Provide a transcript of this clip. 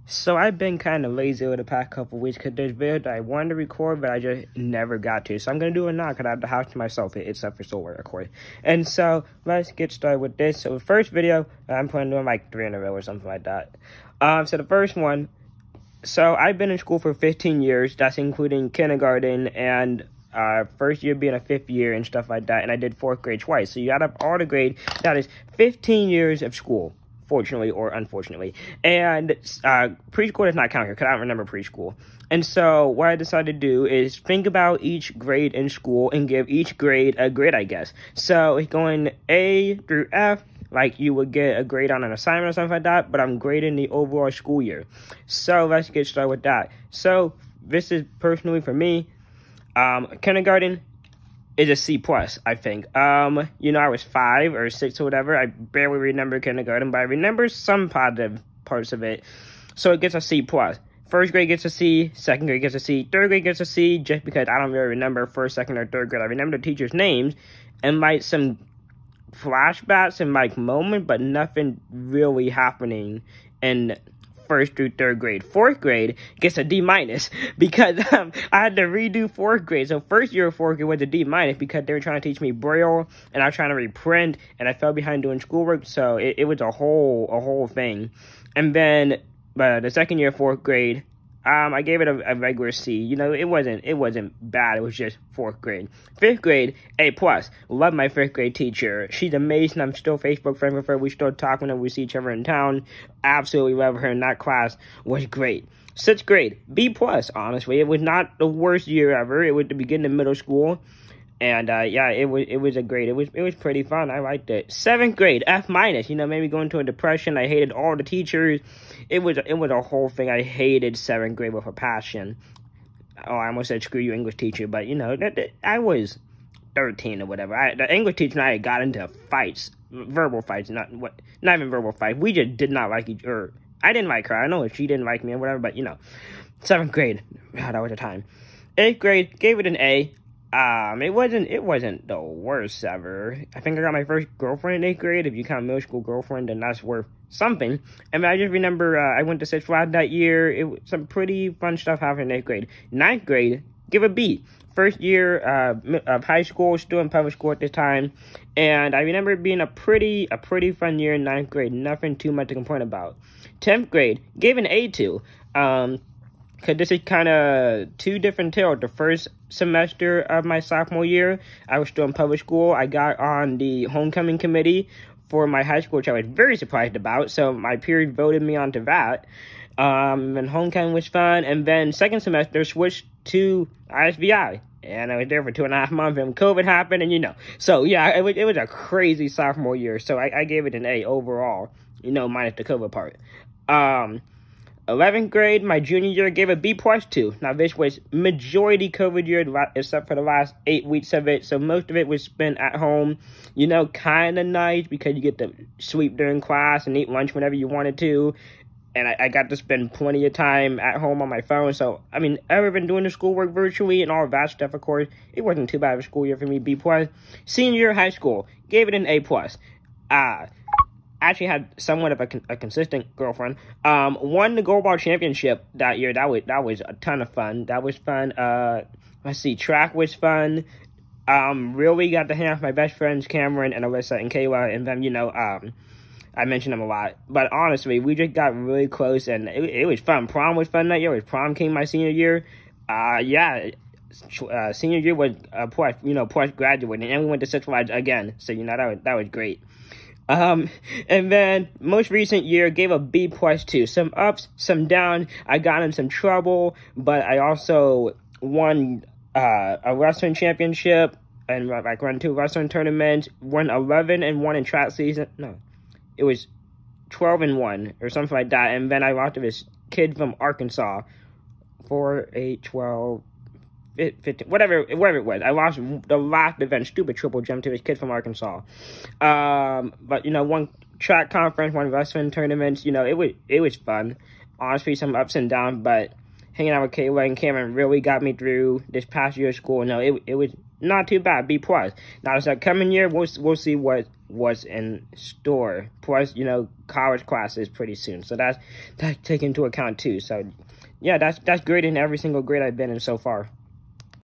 So I've been kind of lazy over the past couple weeks because there's videos that I wanted to record, but I just never got to. So I'm going to do it now because I have the house to myself, except for solar recording. And so let's get started with this. So the first video, I'm planning on doing like 3 in a row or something like that. So the first one, so I've been in school for 15 years. That's including kindergarten and first year being a 5th year and stuff like that. And I did 4th grade twice. So you add up all the grade, that is 15 years of school. Fortunately or unfortunately. And preschool does not count here because I don't remember preschool. And so what I decided to do is think about each grade in school and give each grade a grade, I guess. So it's going A through F, like you would get a grade on an assignment or something like that, but I'm grading the overall school year. So let's get started with that. So this is personally for me, kindergarten is a C+, I think. You know, I was 5 or 6 or whatever. I barely remember kindergarten, but I remember some positive parts of it. So it gets a C+. First grade gets a C, second grade gets a C, third grade gets a C, just because I don't really remember first, second, or third grade. I remember the teachers' names and like some flashbacks and like moments, but nothing really happening in 1st through 3rd grade. 4th grade gets a D- because I had to redo 4th grade. So first year of 4th grade was a D- because they were trying to teach me Braille and I was trying to reprint and I fell behind doing schoolwork. So it was a whole thing. And then the second year of 4th grade, I gave it a regular C. You know, it wasn't bad. It was just 4th grade. 5th grade, A+. Love my 5th grade teacher. She's amazing. I'm still Facebook friends with her. We still talk whenever we see each other in town. Absolutely love her. And that class was great. 6th grade, B+, honestly. It was not the worst year ever. It was the beginning of middle school. And, yeah, it was a great, it was pretty fun. I liked it. 7th grade, F-, you know, maybe going to a depression. I hated all the teachers. It was a whole thing. I hated 7th grade with a passion. Oh, I almost said screw you, English teacher, but, you know, I was 13 or whatever. The English teacher and I got into fights, verbal fights, not even verbal fights. We just did not like each other. I didn't like her. I know she didn't like me or whatever, but, you know, 7th grade, wow, that was a time. 8th grade, gave it an A. It wasn't the worst ever. I think I got my first girlfriend in 8th grade. If you count middle school girlfriend, then that's worth something. I mean, I just remember I went to Six Flags that year. Some pretty fun stuff happened in 8th grade. 9th grade, give a B. First year of high school, still in public school at this time. And I remember it being a pretty fun year in 9th grade. Nothing too much to complain about. 10th grade, gave an A to. Because this is kind of 2 different tales. The first semester of my sophomore year, I was still in public school. I got on the homecoming committee for my high school, which I was very surprised about. So my peers voted me onto that. And homecoming was fun. And then second semester, switched to ISBI. And I was there for 2.5 months, and COVID happened, and you know. So, yeah, it was a crazy sophomore year. So I gave it an A overall, you know, minus the COVID part. 11th grade, my junior year, gave a B+ to. Now, this was majority COVID year, except for the last 8 weeks of it. So most of it was spent at home. You know, kind of nice because you get to sleep during class and eat lunch whenever you wanted to. And I got to spend plenty of time at home on my phone. So, I mean, other than doing the schoolwork virtually and all of that stuff, of course, it wasn't too bad of a school year for me, B+. Senior year of high school, gave it an A+. Actually had somewhat of a consistent girlfriend. Won the goalball championship that year. That was a ton of fun. That was fun. Let's see, track was fun. Really got to hang out with my best friends, Cameron and Alyssa and Kayla, and them, you know, I mentioned them a lot. But honestly, we just got really close, and it was fun. Prom was fun that year. Prom came my senior year. Yeah, senior year was post graduating, and we went to Six Flags again. So, you know, that was great. And then most recent year, gave a B+ to. Some ups, some downs. I got in some trouble, but I also won a wrestling championship and like run 2 wrestling tournaments. Won 11-1 in track season. No, it was 12-1 or something like that. And then I lost to this kid from Arkansas. 4, 8, 12, 15, whatever it was. I lost the last event, stupid triple jump to this kid from Arkansas. But, you know, one track conference, one wrestling tournaments, you know, it was fun. Honestly, some ups and downs, but hanging out with Kayla and Cameron really got me through this past year of school. No, it was not too bad, B+. Now, this upcoming year, we'll see what what's in store. Plus, you know, college classes pretty soon. So that's taken into account too. So yeah, that's grading every single grade I've been in so far.